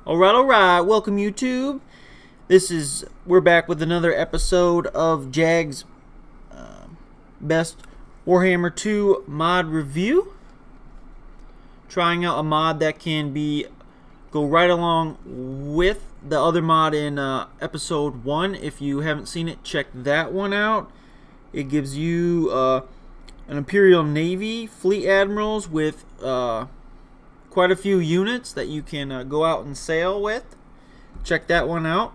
Alright, welcome YouTube. We're back with another episode of J.A.G's best Warhammer 2 mod review. Trying out a mod that can go right along with the other mod in episode 1. If you haven't seen it, check that one out. It gives you an Imperial Navy fleet admirals with quite a few units that you can go out and sail with. Check that one out.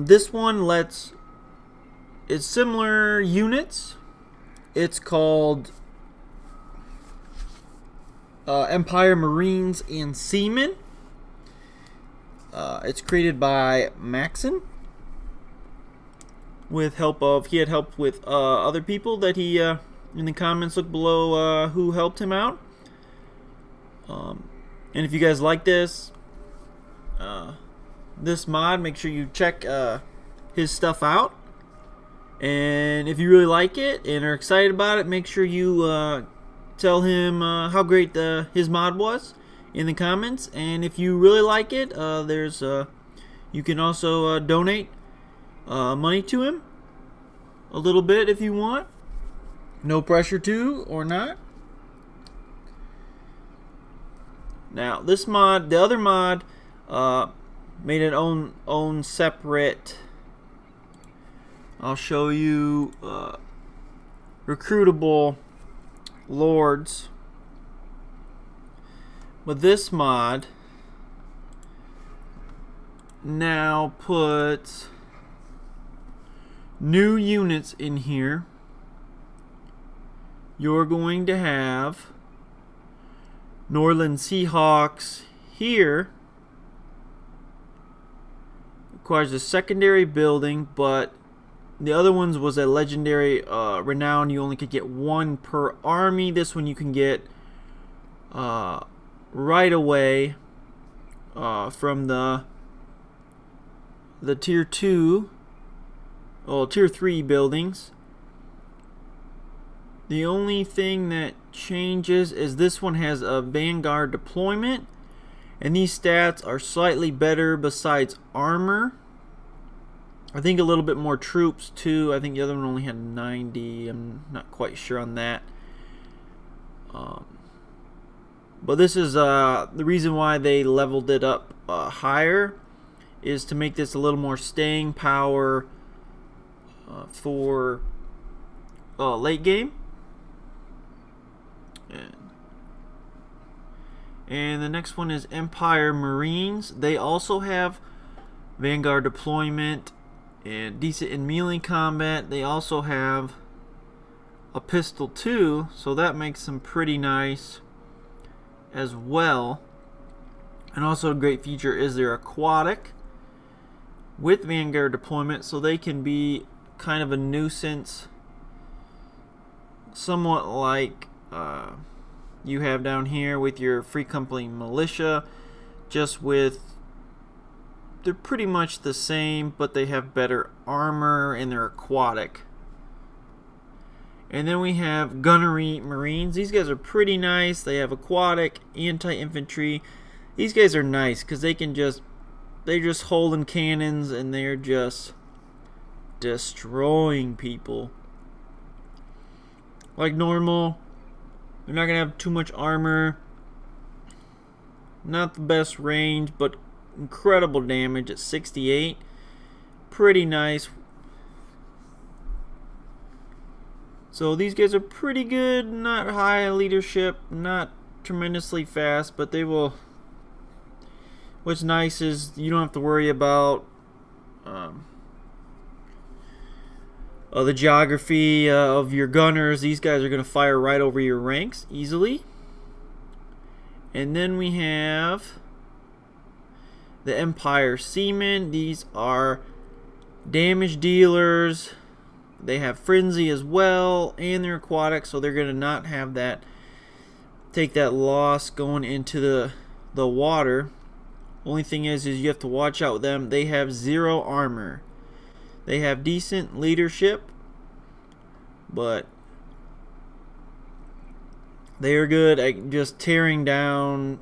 This one it's similar units. It's called Empire Marines and Seamen. It's created by Maxen with he had help with other people that he in the comments look below who helped him out. And if you guys like this mod, make sure you check his stuff out. And if you really like it and are excited about it, make sure you tell him how great his mod was in the comments. And if you really like it, you can also donate money to him, a little bit if you want. No pressure to or not. Now this mod, the other mod, made an own separate. I'll show you recruitable lords. But this mod now puts new units in here. You're going to have Nordland Seahawks here. Requires a secondary building, but the other ones was a legendary renown. You only could get one per army. This one you can get right away from the tier 2 or tier 3 buildings. The only thing that changes is this one has a Vanguard deployment, and these stats are slightly better besides armor. I think a little bit more troops too. I think the other one only had 90. I'm not quite sure on that. But this is the reason why they leveled it up higher, is to make this a little more staying power for late game. And the next one is Empire Marines. They also have Vanguard deployment and decent in melee combat. They also have a pistol too, so that makes them pretty nice as well. And also a great feature is they're aquatic with Vanguard deployment, so they can be kind of a nuisance, somewhat like you have down here with your Free Company militia, they're pretty much the same, but they have better armor and they're aquatic. And then we have Gunnery Maines. These guys are pretty nice. They have aquatic, anti-infantry. These guys are nice because they're just holding cannons and they're just destroying people like normal. They're not gonna have too much armor, not the best range, but incredible damage at 68. Pretty nice. So these guys are pretty good, not high leadership, not tremendously fast, but they will. What's nice is you don't have to worry about the geography of your gunners. These guys are going to fire right over your ranks easily. And then we have the Empire Seamen. These are damage dealers. They have frenzy as well, and they're aquatic, so they're going to not have take that loss going into the water. Only thing is you have to watch out with them. They have 0 armor. They have decent leadership, but they are good at just tearing down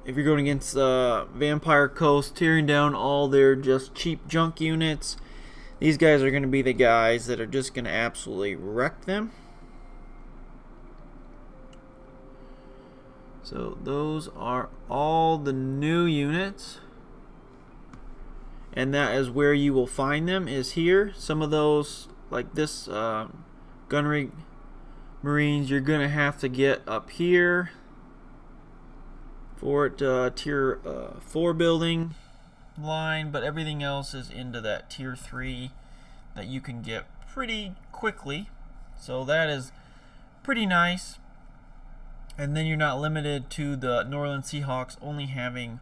if you're going against Vampire Coast, tearing down all their just cheap junk units, these guys are going to be the guys that are just going to absolutely wreck them. So those are all the new units, and that is where you will find them, is here. Some of those, like this Gunnery Maines, you're going to have to get up here for it, tier 4 building line, but everything else is into that tier 3 that you can get pretty quickly. So that is pretty nice. And then you're not limited to the Nordland Seahawks only having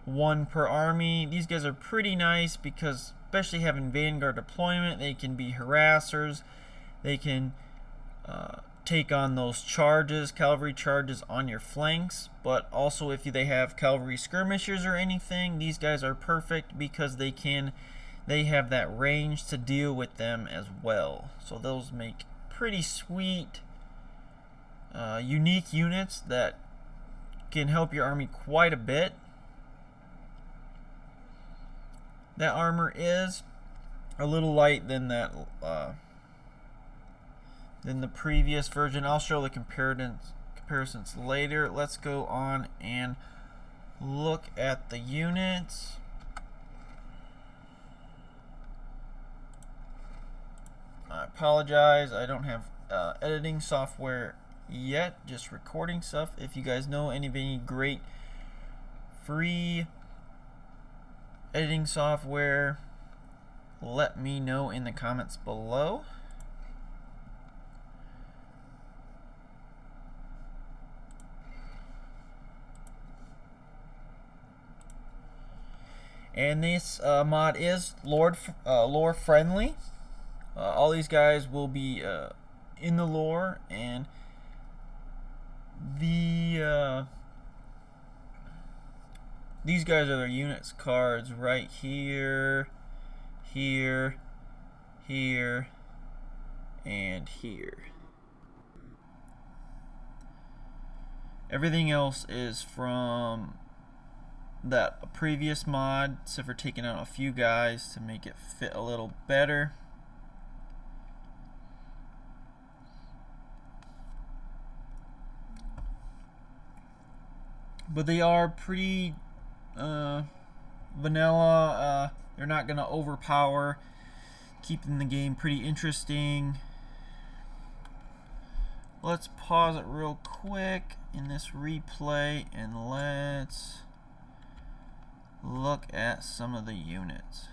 1 per army. These guys are pretty nice because, especially having Vanguard deployment, they can be harassers. They can take on those charges, cavalry charges on your flanks. But also if they have cavalry skirmishers or anything, these guys are perfect because they have that range to deal with them as well. So those make pretty sweet unique units that can help your army quite a bit. That armor is a little light than that than the previous version. I'll show the comparisons later. Let's go on and look at the units. I apologize, I don't have editing software yet, just recording stuff. If you guys know any great free editing software, let me know in the comments below. And this mod is lore friendly. All these guys will be in the lore, and these guys are their units cards right here, here, here, and here. Everything else is from that previous mod, except for taking out a few guys to make it fit a little better. But they are pretty vanilla. They're not going to overpower, keeping the game pretty interesting. Let's pause it real quick in this replay and let's look at some of the units.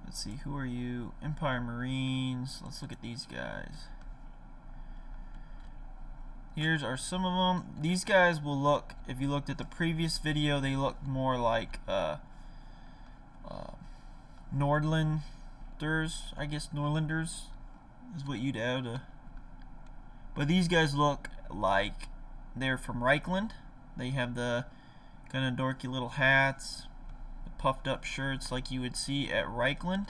Let's see, who are you? Empire Marines. Let's look at these guys. Here's are some of them. These guys will look, if you looked at the previous video, they look more like Nordlanders. I guess Nordlanders is what you'd add. But these guys look like they're from Reichland. They have the kind of dorky little hats, the puffed up shirts like you would see at Reichland.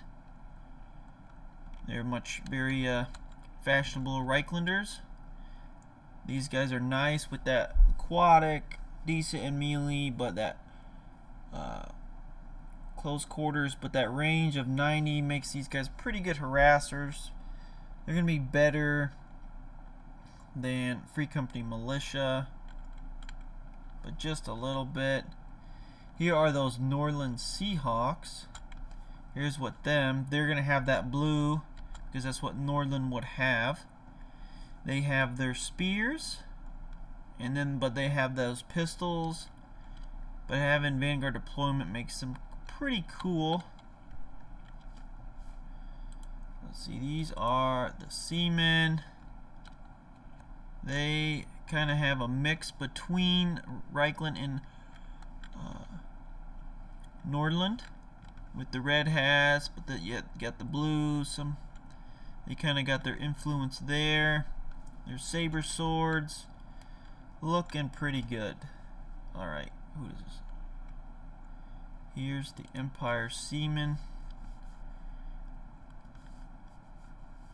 They're very fashionable Reichlanders. These guys are nice with that aquatic, decent in melee, but that close quarters, but that range of 90 makes these guys pretty good harassers. They're going to be better than Free Company Militia, but just a little bit. Here are those Nordland Seahawks. Here's what they're going to have that blue because that's what Nordland would have. They have their spears, and then but they have those pistols. But having Vanguard deployment makes them pretty cool. Let's see, these are the Seamen. They kind of have a mix between Reichland and Nordland with the red hats, but yet got the blue. They kind of got their influence there. Their saber swords looking pretty good. Alright, who is this? Here's the Empire Seamen.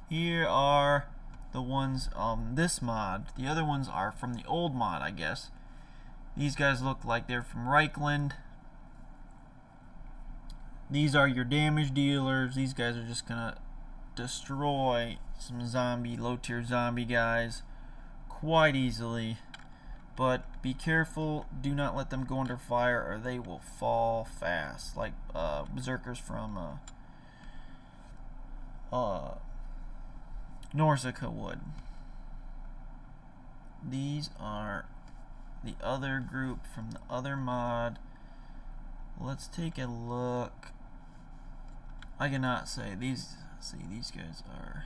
Here are the ones on this mod. The other ones are from the old mod, I guess. These guys look like they're from Reichland. These are your damage dealers. These guys are just gonna destroy some low tier zombie guys quite easily. But be careful, do not let them go under fire or they will fall fast, like berserkers from Norsica would. These are the other group from the other mod. Let's take a look. I cannot say these. See, these guys are.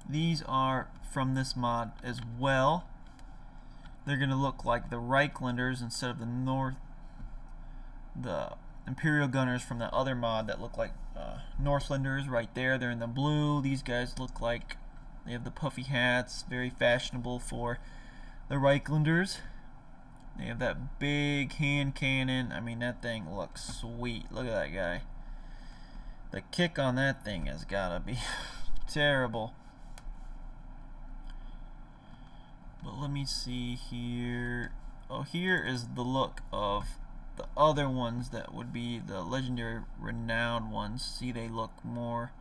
These are from this mod as well. They're gonna look like the Reichlanders instead of the Imperial Gunners from the other mod that look like Northlanders right there. They're in the blue. These guys look like they have the puffy hats, very fashionable for the Reichlanders. They have that big hand cannon. I mean, that thing looks sweet. Look at that guy. The kick on that thing has gotta be terrible. But let me see here. Oh, here is the look of the other ones that would be the legendary renowned ones. See, they look more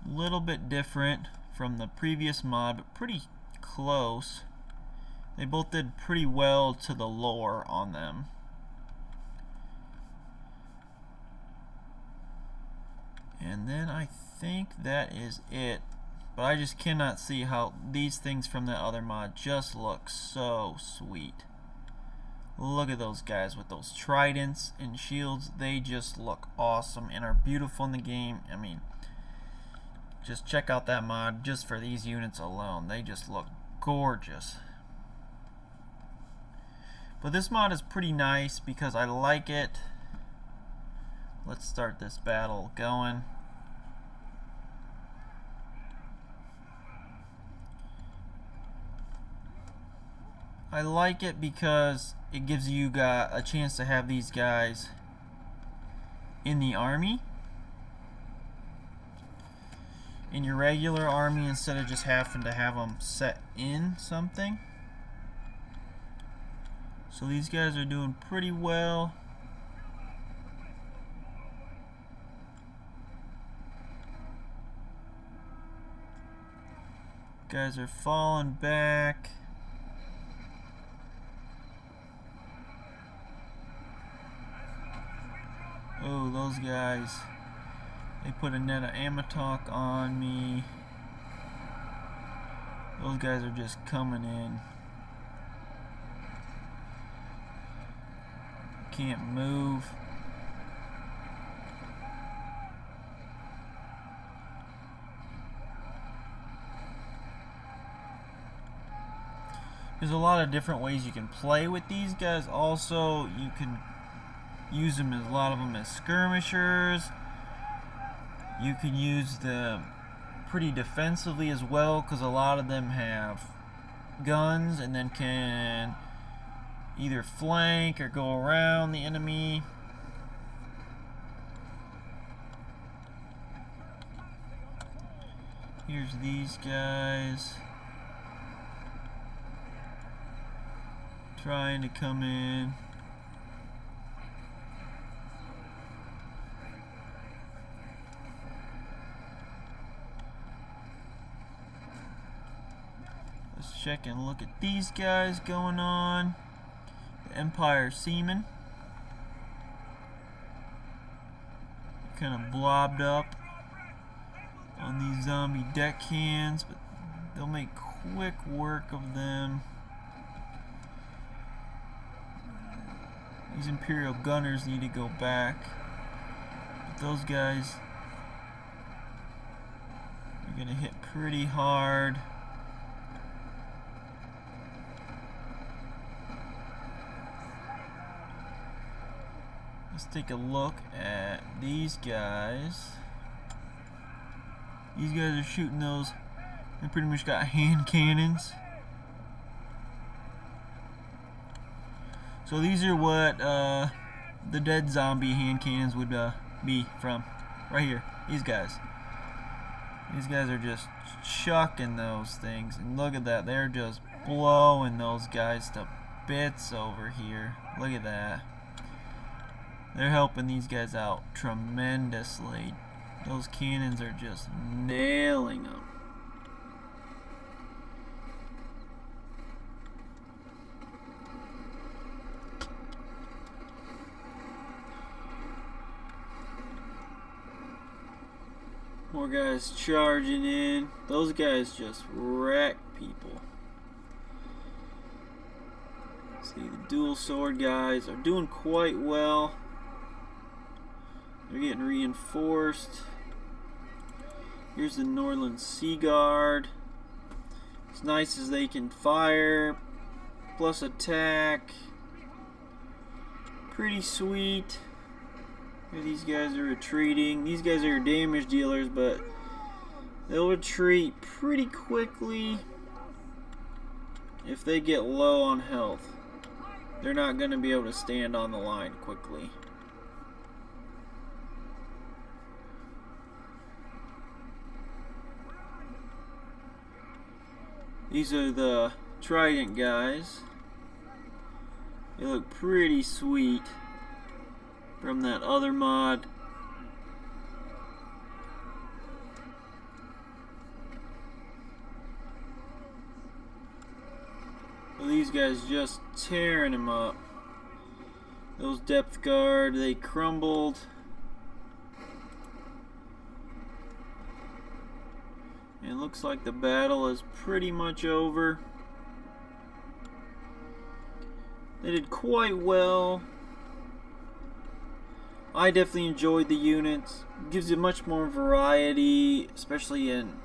little bit different from the previous mod, but pretty close. They both did pretty well to the lore on them. And then I think that is it. But I just cannot see how these things from the other mod just look so sweet. Look at those guys with those tridents and shields. They just look awesome and are beautiful in the game. I mean, just check out that mod just for these units alone. They just look gorgeous. But this mod is pretty nice because I like it. Let's start this battle going. I like it because it gives you a chance to have these guys in the army, in your regular army, instead of just having to have them set in something. So these guys are doing pretty well. Guys are falling back. Oh, those guys. They put a net of Amatok on me. Those guys are just coming in. Can't move. There's a lot of different ways you can play with these guys. Also, you can use them as a lot of them as skirmishers. You can use them pretty defensively as well, because a lot of them have guns and then can either flank or go around the enemy. Here's these guys trying to come in. Let's check and look at these guys going on. The Empire Seamen. Kind of blobbed up on these zombie deckhands, but they'll make quick work of them. These Imperial Gunners need to go back, but those guys are going to hit pretty hard. Let's take a look at these guys. These guys are shooting those. They pretty much got hand cannons. So these are what the dead zombie hand cannons would be from. Right here. These guys. These guys are just chucking those things. And look at that. They're just blowing those guys to bits over here. Look at that. They're helping these guys out tremendously. Those cannons are just nailing them. More guys charging in. Those guys just wreck people. See, the dual sword guys are doing quite well. They're getting reinforced. Here's the Nordland Seahawks. As nice as they can fire, plus attack. Pretty sweet. Here these guys are retreating. These guys are your damage dealers, but they'll retreat pretty quickly if they get low on health. They're not going to be able to stand on the line quickly. These are the Trident guys. They look pretty sweet from that other mod. Well, these guys just tearing them up. Those depth guard, they crumbled. And it looks like the battle is pretty much over. They did quite well. I definitely enjoyed the units. It gives you much more variety, especially in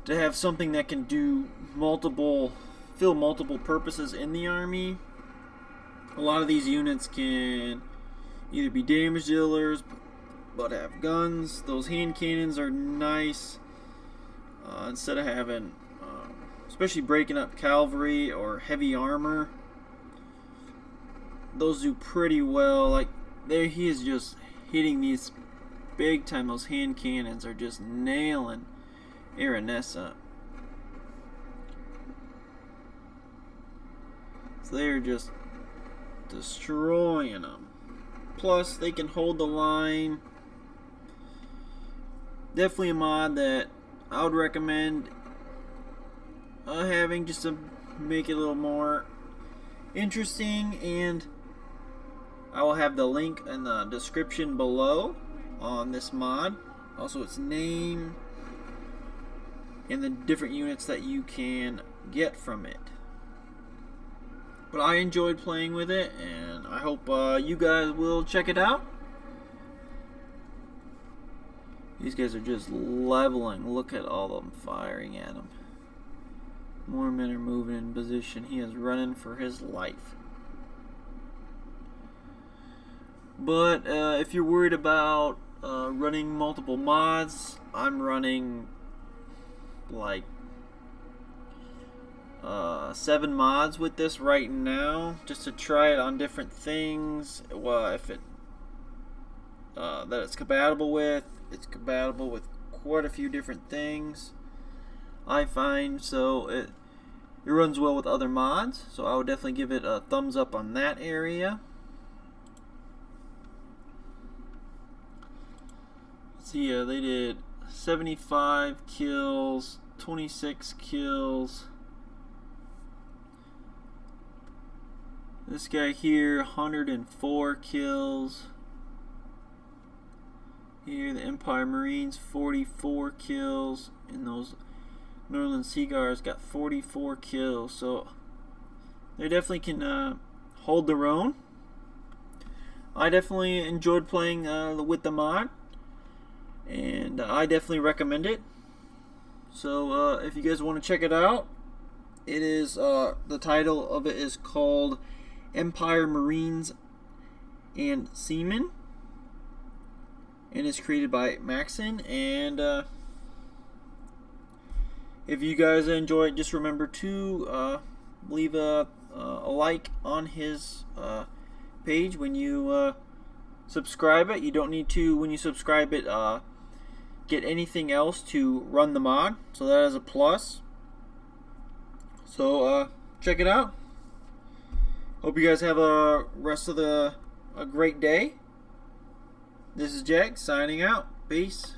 to have something that can do fill multiple purposes in the army. A lot of these units can either be damage dealers, but have guns. Those hand cannons are nice. Instead of having, especially breaking up cavalry or heavy armor, those do pretty well. Like there, he is just hitting these big time. Those hand cannons are just nailing Aranessa. So they're just destroying them. Plus, they can hold the line. Definitely a mod that I would recommend having, just to make it a little more interesting. And I will have the link in the description below on this mod. Also its name and the different units that you can get from it. But I enjoyed playing with it, and I hope you guys will check it out. These guys are just leveling. Look at all of them firing at him. More men are moving in position. He is running for his life. But if you're worried about running multiple mods, I'm running like 7 mods with this right now, just to try it on different things. Well, if it that it's compatible with quite a few different things, I find. So it runs well with other mods, so I would definitely give it a thumbs up on that area. See, they did 75 kills, 26 kills. This guy here, 104 kills. Here, the Empire Marines, 44 kills. And those Nordland Seahawks got 44 kills. So, they definitely can hold their own. I definitely enjoyed playing with the mod. And I definitely recommend it. So, if you guys want to check it out, it is, the title of it is called Empire Marines and Seamen, and it's created by Maxen. And if you guys enjoy it, just remember to leave a like on his page when you subscribe it. You don't need to, when you subscribe it, get anything else to run the mod. So that is a plus. So check it out. Hope you guys have a rest of a great day. This is J.A.G signing out. Peace.